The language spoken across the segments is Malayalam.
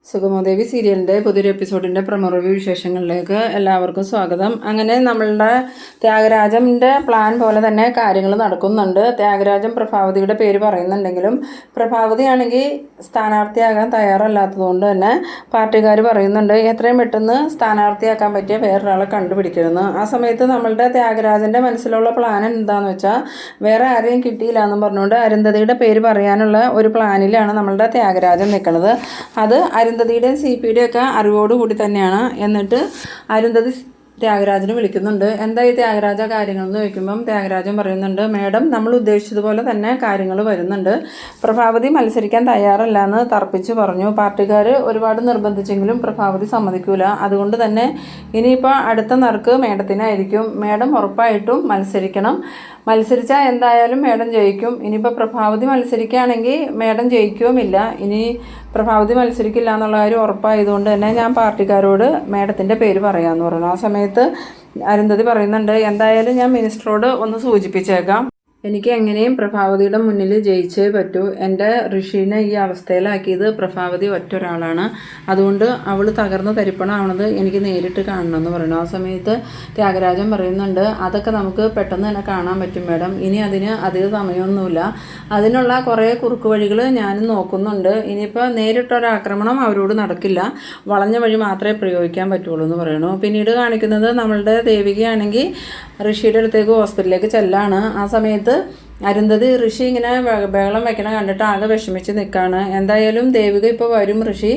സുഗമോദേവി സീരിയലിൻ്റെ പുതിയൊരു എപ്പിസോഡിൻ്റെ പ്രൊമോ റിവ്യൂ വിശേഷങ്ങളിലേക്ക് എല്ലാവർക്കും സ്വാഗതം. അങ്ങനെ നമ്മളുടെ ത്യാഗരാജൻ്റെ പ്ലാൻ പോലെ തന്നെ കാര്യങ്ങൾ നടക്കുന്നുണ്ട്. ത്യാഗരാജൻ പ്രഭാവതിയുടെ പേര് പറയുന്നുണ്ടെങ്കിലും പ്രഭാവതിയാണെങ്കിൽ സ്ഥാനാർത്ഥിയാകാൻ തയ്യാറല്ലാത്തതുകൊണ്ട് തന്നെ പാർട്ടിക്കാർ പറയുന്നുണ്ട് എത്രയും പെട്ടെന്ന് സ്ഥാനാർത്ഥിയാക്കാൻ പറ്റിയ വേറൊരാളെ കണ്ടുപിടിക്കരുതെന്ന്. ആ സമയത്ത് നമ്മളുടെ ത്യാഗരാജൻ്റെ മനസ്സിലുള്ള പ്ലാൻ എന്താണെന്ന് വെച്ചാൽ വേറെ ആരെയും കിട്ടിയില്ല എന്നും പറഞ്ഞുകൊണ്ട് അരുന്ധതിയുടെ പേര് പറയാനുള്ള ഒരു പ്ലാനിലാണ് നമ്മളുടെ ത്യാഗരാജൻ നിൽക്കുന്നത്. അത് അരുന്ധതിയുടെയും CPയുടെയും ഒക്കെ അറിവോടുകൂടി തന്നെയാണ്. എന്നിട്ട് അരുന്ധതി ത്യാഗരാജന് വിളിക്കുന്നുണ്ട്. എന്താ ഈ ത്യാഗരാജ കാര്യങ്ങളെന്ന് ചോദിക്കുമ്പം ത്യാഗരാജൻ പറയുന്നുണ്ട്, മേഡം നമ്മൾ ഉദ്ദേശിച്ചതുപോലെ തന്നെ കാര്യങ്ങൾ വരുന്നുണ്ട്. പ്രഭാവതി മത്സരിക്കാൻ തയ്യാറല്ല എന്ന് തർപ്പിച്ച് പറഞ്ഞു. പാർട്ടിക്കാർ ഒരുപാട് നിർബന്ധിച്ചെങ്കിലും പ്രഭാവതി സമ്മതിക്കൂല. അതുകൊണ്ട് തന്നെ ഇനിയിപ്പോൾ അടുത്ത നറുക്ക് മേഡത്തിനായിരിക്കും. മേഡം ഉറപ്പായിട്ടും മത്സരിക്കണം. മത്സരിച്ചാൽ എന്തായാലും മേഡം ജയിക്കും. ഇനിയിപ്പോൾ പ്രഭാവതി മത്സരിക്കുകയാണെങ്കിൽ മേഡം ജയിക്കുകയുമില്ല. ഇനി പ്രഭാവതി മത്സരിക്കില്ല എന്നുള്ള കാര്യം ഉറപ്പായതുകൊണ്ട് തന്നെ ഞാൻ പാർട്ടിക്കാരോട് മേഡത്തിൻ്റെ പേര് പറയാമെന്ന് പറഞ്ഞു. ആ സമയത്ത് അരുന്ധതി പറയുന്നുണ്ട്, എന്തായാലും ഞാൻ മിനിസ്റ്ററോട് ഒന്ന് സൂചിപ്പിച്ചേക്കാം. എനിക്ക് എങ്ങനെയും പ്രഭാവതിയുടെ മുന്നിൽ ജയിച്ചേ പറ്റൂ. എൻ്റെ ഋഷീനെ ഈ അവസ്ഥയിലാക്കിയത് പ്രഭാവതി ഒറ്റൊരാളാണ്. അതുകൊണ്ട് അവൾ തകർന്ന് തരിപ്പണമാവണത് എനിക്ക് നേരിട്ട് കാണണമെന്ന് പറയുന്നു. ആ സമയത്ത് ത്യാഗരാജൻ പറയുന്നുണ്ട്, അതൊക്കെ നമുക്ക് പെട്ടെന്ന് തന്നെ കാണാൻ പറ്റും മേഡം. ഇനി അതിന് അധിക സമയമൊന്നുമില്ല. അതിനുള്ള കുറേ കുറുക്ക് വഴികൾ ഞാനും നോക്കുന്നുണ്ട്. ഇനിയിപ്പോൾ നേരിട്ടൊരാക്രമണം അവരോട് നടക്കില്ല. വളഞ്ഞ വഴി മാത്രമേ പ്രയോഗിക്കാൻ പറ്റുള്ളൂ എന്ന് പറയുന്നു. പിന്നീട് കാണിക്കുന്നത് നമ്മളുടെ ദേവികയാണെങ്കിൽ ഋഷിയുടെ അടുത്തേക്ക് ഹോസ്പിറ്റലിലേക്ക് ചെല്ലാണ്. ആ സമയത്ത് അരുന്ധതി ഋഷി ഇങ്ങനെ ബഹളം വയ്ക്കണ കണ്ടിട്ട് ആകെ വിഷമിച്ച് നിൽക്കുകയാണ്. എന്തായാലും ദേവിക ഇപ്പോൾ വരും, ഋഷി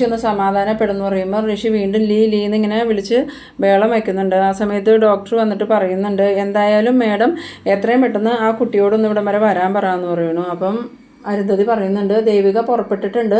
ഒന്ന് സമാധാനപ്പെടുന്നു പറയുമ്പോൾ ഋഷി വീണ്ടും ലീ എന്നിങ്ങനെ വിളിച്ച് ബഹളം വയ്ക്കുന്നുണ്ട്. ആ സമയത്ത് ഡോക്ടർ വന്നിട്ട് പറയുന്നുണ്ട്, എന്തായാലും മേഡം എത്രയും പെട്ടെന്ന് ആ കുട്ടിയോടൊന്ന് ഇവിടം വരെ വരാൻ പറയാമെന്ന് പറയുന്നു. അപ്പം അരുന്ധതി പറയുന്നുണ്ട്, ദേവിക പുറപ്പെട്ടിട്ടുണ്ട്,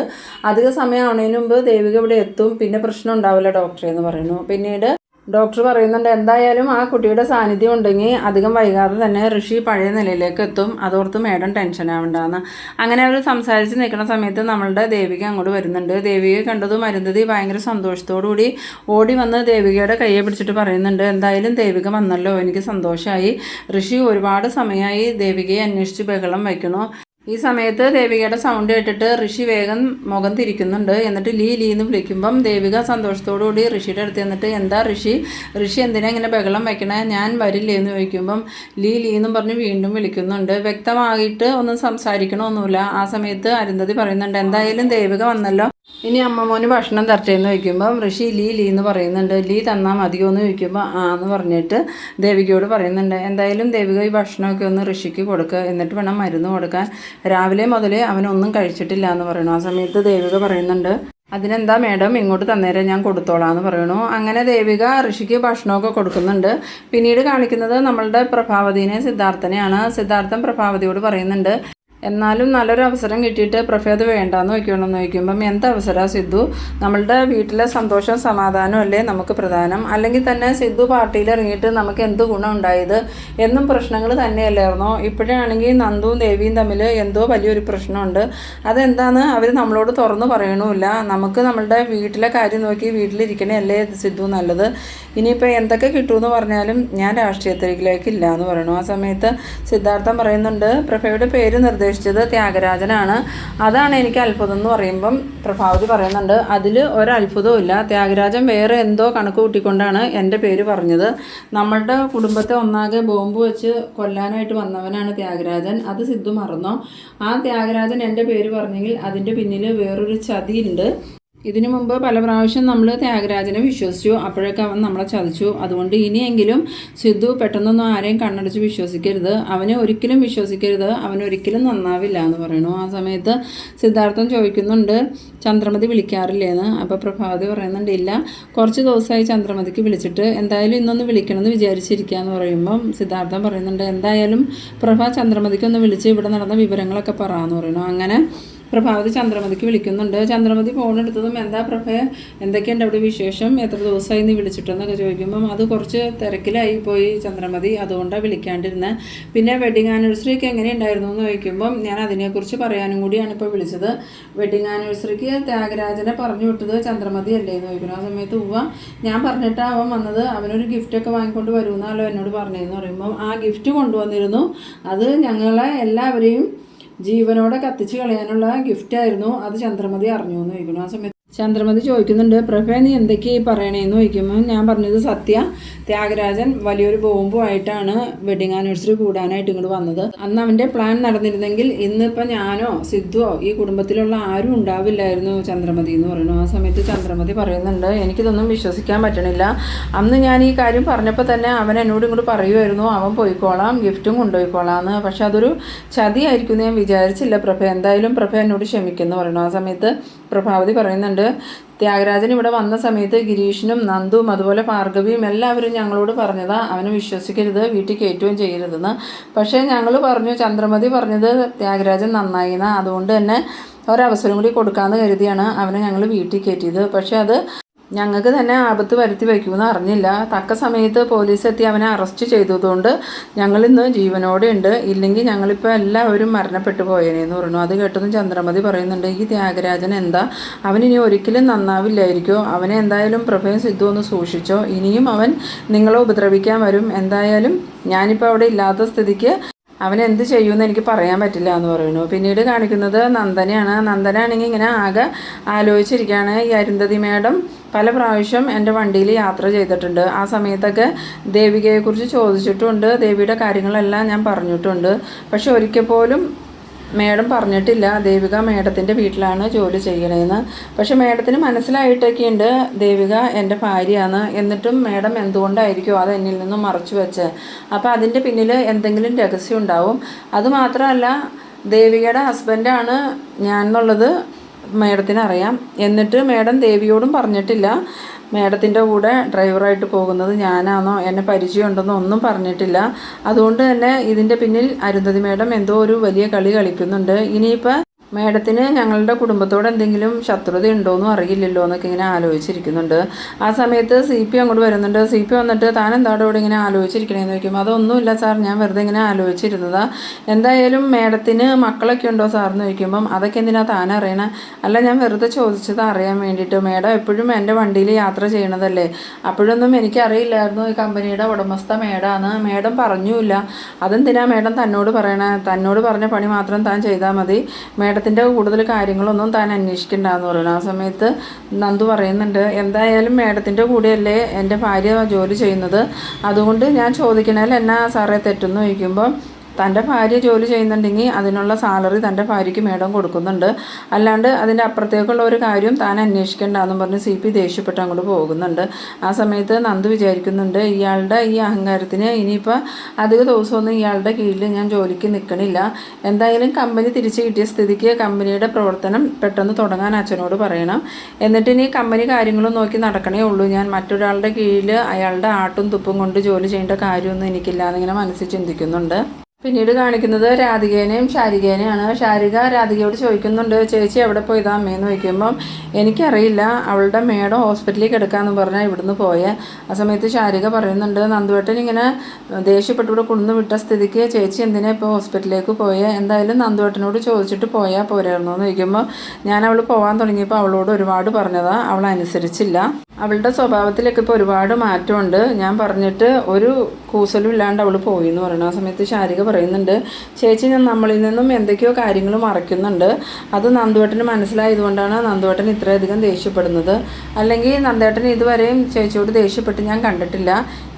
അധിക സമയം ആവുന്നതിന് മുമ്പ് ദേവിക ഇവിടെ എത്തും, പിന്നെ പ്രശ്നം ഉണ്ടാവില്ല ഡോക്ടറെ എന്ന് പറയുന്നു. പിന്നീട് ഡോക്ടർ പറയുന്നുണ്ട്, എന്തായാലും ആ കുട്ടിയുടെ സാന്നിധ്യം ഉണ്ടെങ്കിൽ അധികം വൈകാതെ തന്നെ ഋഷി പഴയ നിലയിലേക്ക് എത്തും, അതോർത്ത് മേഡം ടെൻഷൻ ആവണ്ടെന്ന്. അങ്ങനെ അവർ സംസാരിച്ച് നിൽക്കുന്ന സമയത്ത് നമ്മളുടെ ദേവിക അങ്ങോട്ട് വരുന്നുണ്ട്. ദേവികയെ കണ്ടതും അരുന്ധതി ഭയങ്കര സന്തോഷത്തോടുകൂടി ഓടി വന്ന് ദേവികയുടെ കയ്യെ പിടിച്ചിട്ട് പറയുന്നുണ്ട്, എന്തായാലും ദേവിക വന്നല്ലോ, എനിക്ക് സന്തോഷമായി. ഋഷി ഒരുപാട് സമയമായി ദേവികയെ അന്വേഷിച്ച് ബഹളം വയ്ക്കണു. ഈ സമയത്ത് ദേവികയുടെ സൗണ്ട് കേട്ടിട്ട് ഋഷി വേഗം മുഖം തിരിക്കുന്നുണ്ട്. എന്നിട്ട് ലീ എന്ന് വിളിക്കുമ്പം ദേവിക സന്തോഷത്തോടുകൂടി ഋഷിയുടെ അടുത്ത് എന്നിട്ട്, എന്താ ഋഷി എന്തിനാ ഇങ്ങനെ ബഹളം വയ്ക്കണേ, ഞാൻ വരില്ലേ എന്ന് ചോദിക്കുമ്പം ലീ എന്നും പറഞ്ഞ് വീണ്ടും വിളിക്കുന്നുണ്ട്. വ്യക്തമായിട്ട് ഒന്നും സംസാരിക്കണമൊന്നുമില്ല. ആ സമയത്ത് അരുന്ധതി പറയുന്നുണ്ട്, എന്തായാലും ദേവിക വന്നല്ലോ, ഇനി അമ്മമോന് ഭക്ഷണം തരട്ടേന്ന് ചോദിക്കുമ്പം ഋഷി ലീ എന്ന് പറയുന്നുണ്ട്. ലീ തന്നാൽ മതിയോ എന്ന് ചോദിക്കുമ്പോൾ എന്ന് പറഞ്ഞിട്ട് ദേവികയോട് പറയുന്നുണ്ട്, എന്തായാലും ദേവിക ഈ ഭക്ഷണമൊക്കെ ഒന്ന് ഋഷിക്ക് കൊടുക്കുക, എന്നിട്ട് വേണം മരുന്ന് കൊടുക്കാൻ. രാവിലെ മുതലേ അവനൊന്നും കഴിച്ചിട്ടില്ല എന്ന് പറയുന്നു. ആ സമയത്ത് ദേവിക പറയുന്നുണ്ട്, അതിനെന്താ മേഡം ഇങ്ങോട്ട് തന്നേരം ഞാൻ കൊടുത്തോളാം എന്ന് പറയണു. അങ്ങനെ ദേവിക ഋഷിക്ക് ഭക്ഷണമൊക്കെ കൊടുക്കുന്നുണ്ട്. പിന്നീട് കാണിക്കുന്നത് നമ്മളുടെ പ്രഭാവതിനെ സിദ്ധാർത്ഥനെയാണ്. സിദ്ധാർത്ഥൻ പ്രഭാവതിയോട് പറയുന്നുണ്ട്, എന്നാലും നല്ലൊരു അവസരം കിട്ടിയിട്ട് പ്രഫേദ് വേണ്ടാന്ന് വയ്ക്കണമെന്ന് ചോദിക്കുമ്പം എന്തവസരമാണ് സിദ്ധു, നമ്മളുടെ വീട്ടിലെ സന്തോഷം സമാധാനം അല്ലേ നമുക്ക് പ്രധാനം. അല്ലെങ്കിൽ തന്നെ സിദ്ധു പാർട്ടിയിൽ ഇറങ്ങിയിട്ട് നമുക്ക് എന്ത് ഗുണം ഉണ്ടായത്, എന്നും പ്രശ്നങ്ങൾ തന്നെയല്ലായിരുന്നോ. ഇപ്പോഴാണെങ്കിൽ നന്ദുവും ദേവിയും തമ്മിൽ എന്തോ വലിയൊരു പ്രശ്നമുണ്ട്. അതെന്താന്ന് അവർ നമ്മളോട് തുറന്നു പറയണമില്ല. നമുക്ക് നമ്മളുടെ വീട്ടിലെ കാര്യം നോക്കി വീട്ടിലിരിക്കണേ സിദ്ധു നല്ലത്. ഇനിയിപ്പോൾ എന്തൊക്കെ കിട്ടുമെന്ന് പറഞ്ഞാലും ഞാൻ രാഷ്ട്രീയത്തിലേക്കില്ല എന്ന് പറയണു. ആ സമയത്ത് സിദ്ധാർത്ഥൻ പറയുന്നുണ്ട്, പ്രഭയുടെ പേര് നിർദ്ദേശിച്ചത് ത്യാഗരാജനാണ്, അതാണ് എനിക്ക് അത്ഭുതം എന്ന് പറയുമ്പം പ്രഭാവതി പറയുന്നുണ്ട്, അതിൽ ഒരത്ഭുതവും ഇല്ല. ത്യാഗരാജൻ വേറെ എന്തോ കണക്ക് കൂട്ടിക്കൊണ്ടാണ് എൻ്റെ പേര് പറഞ്ഞത്. നമ്മളുടെ കുടുംബത്തെ ഒന്നാകെ ബോംബ് വെച്ച് കൊല്ലാനായിട്ട് വന്നവനാണ് ത്യാഗരാജൻ. അത് സിദ്ധു മറന്നോ? ആ ത്യാഗരാജൻ എൻ്റെ പേര് പറഞ്ഞെങ്കിൽ അതിൻ്റെ പിന്നിൽ വേറൊരു ചതിയുണ്ട്. ഇതിനു മുമ്പ് പല പ്രാവശ്യം നമ്മൾ ത്യാഗരാജനെ വിശ്വസിച്ചു, അപ്പോഴൊക്കെ അവൻ നമ്മളെ ചതിച്ചു. അതുകൊണ്ട് ഇനിയെങ്കിലും സിദ്ധു പെട്ടെന്നൊന്നും ആരെയും കണ്ണടച്ച് വിശ്വസിക്കരുത്, അവനെ ഒരിക്കലും വിശ്വസിക്കരുത്, അവനൊരിക്കലും നന്നാവില്ല എന്ന് പറയണു. ആ സമയത്ത് സിദ്ധാർത്ഥൻ ചോദിക്കുന്നുണ്ട്, ചന്ദ്രമതി വിളിക്കാറില്ലേന്ന്. അപ്പോൾ പ്രഭാവതി പറയുന്നുണ്ട്, ഇല്ല, കുറച്ച് ദിവസമായി ചന്ദ്രമതിക്ക് വിളിച്ചിട്ട്, എന്തായാലും ഇന്നൊന്ന് വിളിക്കണമെന്ന് വിചാരിച്ചിരിക്കുക എന്ന് പറയുമ്പം സിദ്ധാർത്ഥൻ പറയുന്നുണ്ട്, എന്തായാലും പ്രഭ ചന്ദ്രമതിക്കൊന്ന് വിളിച്ച് ഇവിടെ നടന്ന വിവരങ്ങളൊക്കെ പറയാമെന്ന് പറയുന്നു. അങ്ങനെ പ്രഭാവതി ചന്ദ്രമതിക്ക് വിളിക്കുന്നുണ്ട്. ചന്ദ്രമതി ഫോൺ എടുത്തതും, എന്താ പ്രഭയെ, എന്തൊക്കെയുണ്ട് അവിടെ വിശേഷം, എത്ര ദിവസമായി നീ വിളിച്ചിട്ടെന്നൊക്കെ ചോദിക്കുമ്പം അത് കുറച്ച് തിരക്കിലായി പോയി ചന്ദ്രമതി, അതുകൊണ്ടാണ് വിളിക്കാണ്ടിരുന്നത്. പിന്നെ വെഡിങ് ആനിവേഴ്സറിക്ക് എങ്ങനെയുണ്ടായിരുന്നു എന്ന് ചോദിക്കുമ്പം ഞാൻ അതിനെക്കുറിച്ച് പറയാനും കൂടിയാണ് ഇപ്പോൾ വിളിച്ചത്. വെഡിങ് ആനിവേഴ്സറിക്ക് ത്യാഗരാജനെ പറഞ്ഞു വിട്ടത് ചന്ദ്രമതി അല്ലേ എന്ന് ചോദിക്കുന്നു. ആ സമയത്ത് ഞാൻ പറഞ്ഞിട്ടാണ് അവൻ വന്നത്, അവനൊരു ഗിഫ്റ്റൊക്കെ വാങ്ങിക്കൊണ്ട് വരുമെന്നാലോ എന്നോട് പറഞ്ഞതെന്ന് പറയുമ്പം ആ ഗിഫ്റ്റ് കൊണ്ടുവന്നിരുന്നു, അത് ഞങ്ങളെ എല്ലാവരെയും ജീവനോടെ കത്തിച്ച് കളയാനുള്ള ഗിഫ്റ്റായിരുന്നു, അത് ചന്ദ്രമതി അറിഞ്ഞു എന്ന് ചോദിക്കുന്നു. ആ സമയത്ത് ചന്ദ്രമതി ചോദിക്കുന്നുണ്ട്, പ്രഭേ നീ എന്തൊക്കെയാ പറയണേന്ന് ചോദിക്കുമ്പോൾ ഞാൻ പറഞ്ഞത് സത്യ, ത്യാഗരാജൻ വലിയൊരു ബോംബുമായിട്ടാണ് വെഡിങ് ആനിവേഴ്സറി കൂടാനായിട്ട് ഇങ്ങോട്ട് വന്നത്. അന്ന് അവൻ്റെ പ്ലാൻ നടന്നിരുന്നെങ്കിൽ ഇന്നിപ്പോൾ ഞാനോ സിദ്ധുവോ ഈ കുടുംബത്തിലുള്ള ആരും ഉണ്ടാവില്ലായിരുന്നു ചന്ദ്രമതി എന്ന് പറയുന്നു. ആ സമയത്ത് ചന്ദ്രമതി പറയുന്നുണ്ട്, എനിക്കിതൊന്നും വിശ്വസിക്കാൻ പറ്റണില്ല. അന്ന് ഞാൻ ഈ കാര്യം പറഞ്ഞപ്പോൾ തന്നെ അവൻ എന്നോട് ഇങ്ങോട്ട് പറയുമായിരുന്നു അവൻ പോയിക്കോളാം, ഗിഫ്റ്റും കൊണ്ടുപോയിക്കോളാം എന്ന്. പക്ഷെ അതൊരു ചതിയായിരിക്കും ഞാൻ വിചാരിച്ചില്ല പ്രഭ. എന്തായാലും പ്രഭ എന്നോട് ക്ഷമിക്കുന്നു പറയുന്നു. ആ സമയത്ത് പ്രഭാവതി പറയുന്നുണ്ട്, ത്യാഗരാജൻ ഇവിടെ വന്ന സമയത്ത് ഗിരീഷിനും നന്ദുവും അതുപോലെ ഭാർഗവിയും എല്ലാവരും ഞങ്ങളോട് പറഞ്ഞതാ അവനെ വിശ്വസിക്കരുത്, വീട്ടിൽ കയറ്റുകയും ചെയ്യരുതെന്ന്. പക്ഷേ ഞങ്ങൾ പറഞ്ഞു, ചന്ദ്രമതി പറഞ്ഞത് ത്യാഗരാജൻ നന്നായിന്ന്, അതുകൊണ്ട് തന്നെ ഒരവസരം കൂടി കൊടുക്കാമെന്ന് കരുതിയാണ് അവനെ ഞങ്ങൾ വീട്ടിൽ കയറ്റിയത്. പക്ഷേ അത് ഞങ്ങൾക്ക് തന്നെ ആപത്ത് വരുത്തി വയ്ക്കുമെന്ന് അറിഞ്ഞില്ല. തക്ക സമയത്ത് പോലീസ് എത്തി അവനെ അറസ്റ്റ് ചെയ്തതുകൊണ്ട് ഞങ്ങളിന്ന് ജീവനോടെ ഉണ്ട്, ഇല്ലെങ്കിൽ ഞങ്ങളിപ്പോൾ എല്ലാവരും മരണപ്പെട്ടു പോയേനെന്ന് പറഞ്ഞു. അത് കേട്ടതും ചന്ദ്രമതി പറയുന്നുണ്ട്, ഈ ത്യാഗരാജൻ എന്താ, അവനിനി ഒരിക്കലും നന്നാവില്ലായിരിക്കോ, അവനെ എന്തായാലും പ്രഭയും സിദ്ധു ഒന്ന് സൂക്ഷിച്ചോ, ഇനിയും അവൻ നിങ്ങളെ ഉപദ്രവിക്കാൻ വരും. എന്തായാലും ഞാനിപ്പോൾ അവിടെ ഇല്ലാത്ത സ്ഥിതിക്ക് അവൻ എന്ത് ചെയ്യുമെന്ന് എനിക്ക് പറയാൻ പറ്റില്ല എന്ന് പറയുന്നു. പിന്നീട് കാണിക്കുന്നത് നന്ദനയാണ്. നന്ദനാണെങ്കിൽ ഇങ്ങനെ ആകെ ആലോചിച്ചിരിക്കുകയാണ്. ഈ അരുന്ധതി മേഡം പല പ്രാവശ്യം എൻ്റെ വണ്ടിയിൽ യാത്ര ചെയ്തിട്ടുണ്ട്. ആ സമയത്തൊക്കെ ദേവികയെക്കുറിച്ച് ചോദിച്ചിട്ടുണ്ട്, ദേവിയുടെ കാര്യങ്ങളെല്ലാം ഞാൻ പറഞ്ഞിട്ടുണ്ട്. പക്ഷെ ഒരിക്കൽ പോലും മേഡം പറഞ്ഞിട്ടില്ല ദേവിക മേഡത്തിൻ്റെ വീട്ടിലാണ് ജോലി ചെയ്യണതെന്ന്. പക്ഷെ മേഡത്തിന് മനസ്സിലായിട്ടൊക്കെയുണ്ട് ദേവിക എൻ്റെ ഭാര്യയാണ്. എന്നിട്ടും മേഡം എന്തുകൊണ്ടായിരിക്കും അത് എന്നിൽ നിന്നും മറച്ചു വെച്ച്. അപ്പോൾ അതിൻ്റെ പിന്നിൽ എന്തെങ്കിലും രഹസ്യം ഉണ്ടാവും. അതുമാത്രമല്ല ദേവികയുടെ ഹസ്ബൻഡാണ് ഞാൻ എന്നുള്ളത് മേഡത്തിന് അറിയാം. എന്നിട്ട് മേഡം ദേവിയോടും പറഞ്ഞിട്ടില്ല മേഡത്തിൻ്റെ കൂടെ ഡ്രൈവറായിട്ട് പോകുന്നത് ഞാനാണോ, എന്നെ പരിചയമുണ്ടെന്നോ ഒന്നും പറഞ്ഞിട്ടില്ല. അതുകൊണ്ട് തന്നെ ഇതിൻ്റെ പിന്നിൽ അരുന്ധതി മേഡം എന്തോ ഒരു വലിയ കളി കളിക്കുന്നുണ്ട്. ഇനിയിപ്പോൾ മേഡത്തിന് ഞങ്ങളുടെ കുടുംബത്തോട് എന്തെങ്കിലും ശത്രുത ഉണ്ടോയെന്നും അറിയില്ലല്ലോ എന്നൊക്കെ ഇങ്ങനെ ആലോചിച്ചിരിക്കുന്നുണ്ട്. ആ സമയത്ത് CP അങ്ങോട്ട് വരുന്നുണ്ട്. CP വന്നിട്ട് താൻ എന്താണ് ഇവിടെ ഇങ്ങനെ ആലോചിച്ചിരിക്കണേന്ന് ചോദിക്കുമ്പോൾ അതൊന്നുമില്ല സാർ, ഞാൻ വെറുതെ ഇങ്ങനെ ആലോചിച്ചിരുന്നതാണ്. എന്തായാലും മേഡത്തിന് മക്കളൊക്കെ ഉണ്ടോ സാറെന്ന് ചോദിക്കുമ്പം അതൊക്കെ എന്തിനാ താൻ അറിയണേ? അല്ല, ഞാൻ വെറുതെ ചോദിച്ചത് അറിയാൻ വേണ്ടിയിട്ട്. മേഡം എപ്പോഴും എൻ്റെ വണ്ടിയിൽ യാത്ര ചെയ്യണതല്ലേ, അപ്പോഴൊന്നും എനിക്കറിയില്ലായിരുന്നു ഈ കമ്പനിയുടെ ഉടമസ്ഥ മേഡാണ്. മേഡം പറഞ്ഞില്ല. അതെന്തിനാ മേഡം തന്നോട് പറയണേ? തന്നോട് പറഞ്ഞ പണി മാത്രം താൻ ചെയ്താൽ മതി, മേഡത്തിൻ്റെ കൂടുതൽ കാര്യങ്ങളൊന്നും താൻ അന്വേഷിക്കണ്ടെന്ന് പറയുന്നു. ആ സമയത്ത് നന്ദു പറയുന്നുണ്ട്, എന്തായാലും മേഡത്തിൻ്റെ കൂടെയല്ലേ എൻ്റെ ഭാര്യ ജോലി ചെയ്യുന്നത്, അതുകൊണ്ട് ഞാൻ ചോദിക്കണേൽ എന്നാ സാറേ തെറ്റെന്ന് ചോദിക്കുമ്പോൾ തൻ്റെ ഭാര്യ ജോലി ചെയ്യുന്നുണ്ടെങ്കിൽ അതിനുള്ള സാലറി തൻ്റെ ഭാര്യയ്ക്ക് മേഡം കൊടുക്കുന്നുണ്ട്, അല്ലാണ്ട് അതിൻ്റെ അപ്പുറത്തേക്കുള്ള ഒരു കാര്യം താൻ അന്വേഷിക്കേണ്ടെന്നും പറഞ്ഞ് CP ദേഷ്യപ്പെട്ട് അങ്ങോട്ട് പോകുന്നുണ്ട്. ആ സമയത്ത് നന്ദു വിചാരിക്കുന്നുണ്ട്, ഇയാളുടെ ഈ അഹങ്കാരത്തിന് ഇനിയിപ്പോൾ അധിക ദിവസമൊന്നും ഇയാളുടെ കീഴിൽ ഞാൻ ജോലിക്ക് നിൽക്കണില്ല. എന്തായാലും കമ്പനി തിരിച്ച് കിട്ടിയ സ്ഥിതിക്ക് കമ്പനിയുടെ പ്രവർത്തനം പെട്ടെന്ന് തുടങ്ങാൻ അച്ഛനോട് പറയണം. എന്നിട്ട് ഇനി കമ്പനി കാര്യങ്ങളും നോക്കി നടക്കണേ ഉള്ളൂ. ഞാൻ മറ്റൊരാളുടെ കീഴിൽ അയാളുടെ ആട്ടും തുപ്പും കൊണ്ട് ജോലി ചെയ്യേണ്ട കാര്യമൊന്നും എനിക്കില്ല എന്നിങ്ങനെ മനസ്സിൽ ചിന്തിക്കുന്നുണ്ട്. പിന്നീട് കാണിക്കുന്നത് രാധികേനെയും ശാരികേനെയാണ്. ശാരിക രാധികയോട് ചോദിക്കുന്നുണ്ട്, ചേച്ചി എവിടെ പോയതാ അമ്മയെന്ന് ചോദിക്കുമ്പം എനിക്കറിയില്ല, അവളുടെ മേഡം ഹോസ്പിറ്റലിൽ കിടക്കാമെന്ന് പറഞ്ഞാൽ ഇവിടുന്ന് പോയേ. ആ സമയത്ത് ശാരിക പറയുന്നുണ്ട്, നന്ദുവേട്ടൻ ഇങ്ങനെ ദേഷ്യപ്പെട്ട് ഇവിടെ കൊണ്ടു വിട്ട സ്ഥിതിക്ക് ചേച്ചി എന്തിനാ ഇപ്പോൾ ഹോസ്പിറ്റലിലേക്ക് പോയേ? എന്തായാലും നന്ദുവേട്ടനോട് ചോദിച്ചിട്ട് പോയാൽ പോരായിരുന്നു എന്ന് ചോദിക്കുമ്പോൾ ഞാൻ അവൾ പോകാൻ തുടങ്ങിയപ്പോൾ അവളോട് ഒരുപാട് പറഞ്ഞതാണ്, അവൾ അനുസരിച്ചില്ല. അവളുടെ സ്വഭാവത്തിലൊക്കെ ഇപ്പോൾ ഒരുപാട് മാറ്റമുണ്ട്, ഞാൻ പറഞ്ഞിട്ട് ഒരു കൂസലും ഇല്ലാണ്ട് അവൾ പോയി എന്ന് പറയുന്നു. ആ സമയത്ത് ശാരിക പറയുന്നുണ്ട്, ചേച്ചി നമ്മളിൽ നിന്നും എന്തൊക്കെയോ കാര്യങ്ങൾ മറയ്ക്കുന്നുണ്ട്. അത് നന്ദുവേട്ടന് മനസ്സിലായതുകൊണ്ടാണ് നന്ദുവേട്ടൻ ഇത്രയധികം ദേഷ്യപ്പെടുന്നത്. അല്ലെങ്കിൽ നന്ദേട്ടൻ ഇതുവരെയും ചേച്ചിയോട് ദേഷ്യപ്പെട്ട് ഞാൻ കണ്ടിട്ടില്ല.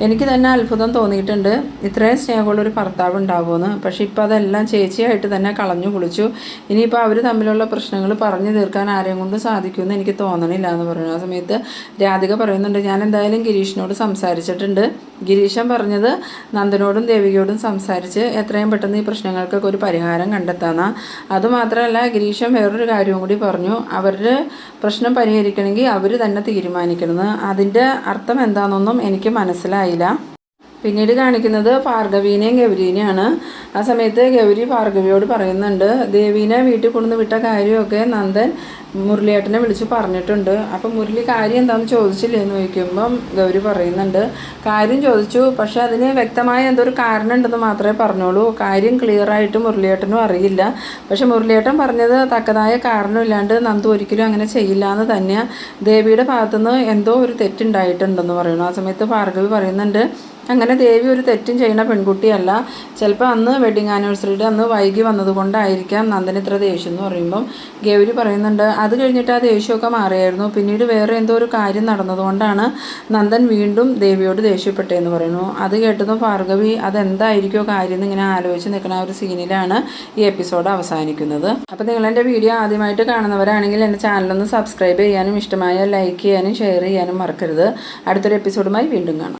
എനിക്ക് തന്നെ അത്ഭുതം തോന്നിയിട്ടുണ്ട് ഇത്രയും സ്നേഹമുള്ളൊരു ഭർത്താവ് ഉണ്ടാകുമെന്ന്. പക്ഷേ ഇപ്പോൾ അതെല്ലാം ചേച്ചിയായിട്ട് തന്നെ കളഞ്ഞു കുളിച്ചു. ഇനിയിപ്പോൾ അവർ തമ്മിലുള്ള പ്രശ്നങ്ങൾ പറഞ്ഞു തീർക്കാൻ ആരെയും കൊണ്ട് സാധിക്കുമെന്ന് എനിക്ക് തോന്നണില്ല എന്ന് പറയുന്നു. ആ സമയത്ത് രാധിക പറയുന്നുണ്ട്, ഞാൻ എന്തായാലും ഗിരീഷിനോട് സംസാരിച്ചിട്ടുണ്ട്. ഗിരീശൻ പറഞ്ഞത് നന്ദനോടും ദേവികയോടും സംസാരിച്ച് എത്രയും പെട്ടെന്ന് ഈ പ്രശ്നങ്ങൾക്കൊക്കെ ഒരു പരിഹാരം കണ്ടെത്താമെന്നാണ്. അതുമാത്രമല്ല ഗിരീശൻ വേറൊരു കാര്യവും കൂടി പറഞ്ഞു, അവരുടെ പ്രശ്നം പരിഹരിക്കണമെങ്കിൽ അവർ തന്നെ തീരുമാനിക്കണമെന്ന്. അതിൻ്റെ അർത്ഥം എന്താണെന്നൊന്നും എനിക്ക് മനസ്സിലായില്ല. പിന്നീട് കാണിക്കുന്നത് ഭാർഗവീനെയും ഗൗരീനെയാണ്. ആ സമയത്ത് ഗൗരി ഭാർഗവിയോട് പറയുന്നുണ്ട്, ദേവീനെ വീട്ടിൽ കൊണ്ടുവന്ന് വിട്ട കാര്യമൊക്കെ നന്ദൻ മുരളിയേട്ടനെ വിളിച്ച് പറഞ്ഞിട്ടുണ്ട്. അപ്പം മുരളി കാര്യം എന്താണെന്ന് ചോദിച്ചില്ലേ എന്ന് ചോദിക്കുമ്പം ഗൗരി പറയുന്നുണ്ട്, കാര്യം ചോദിച്ചു, പക്ഷേ അതിന് വ്യക്തമായ എന്തൊരു കാരണം ഉണ്ടെന്ന് മാത്രമേ പറഞ്ഞോളൂ. കാര്യം ക്ലിയറായിട്ട് മുരളിയേട്ടനും അറിയില്ല. പക്ഷെ മുരളിയേട്ടൻ പറഞ്ഞത് തക്കതായ കാരണമില്ലാണ്ട് നന്ദു ഒരിക്കലും അങ്ങനെ ചെയ്യില്ല എന്ന് തന്നെയാണ്. ദേവിയുടെ ഭാഗത്തുനിന്ന് എന്തോ ഒരു തെറ്റുണ്ടായിട്ടുണ്ടെന്ന് പറയുന്നു. ആ സമയത്ത് ഭാർഗവി പറയുന്നുണ്ട്, അങ്ങനെ ദേവി ഒരു തെറ്റും ചെയ്യുന്ന പെൺകുട്ടിയല്ല. ചിലപ്പോൾ അന്ന് വെഡിങ് ആനിവേഴ്സറിയുടെ അന്ന് വൈകി വന്നതുകൊണ്ടായിരിക്കാം നന്ദൻ ഇത്ര ദേഷ്യം എന്ന് പറയുമ്പം ഗൗരി പറയുന്നുണ്ട് അത് കഴിഞ്ഞിട്ട് ആ ദേഷ്യമൊക്കെ മാറിയായിരുന്നു, പിന്നീട് വേറെ എന്തോ ഒരു കാര്യം നടന്നതുകൊണ്ടാണ് നന്ദൻ വീണ്ടും ദേവിയോട് ദേഷ്യപ്പെട്ടതെന്ന് പറയുന്നു. അത് കേട്ടതും ഭാർഗവി അതെന്തായിരിക്കുമോ കാര്യം എന്ന് ഇങ്ങനെ ആലോചിച്ച് നിൽക്കുന്ന ആ ഒരു സീനിലാണ് ഈ എപ്പിസോഡ് അവസാനിക്കുന്നത്. അപ്പോൾ നിങ്ങൾ എൻ്റെ വീഡിയോ ആദ്യമായിട്ട് കാണുന്നവരാണെങ്കിൽ എൻ്റെ ചാനലൊന്ന് സബ്സ്ക്രൈബ് ചെയ്യാനും ഇഷ്ടമായ ലൈക്ക് ചെയ്യാനും ഷെയർ ചെയ്യാനും മറക്കരുത്. അടുത്തൊരു എപ്പിസോഡുമായി വീണ്ടും കാണാം.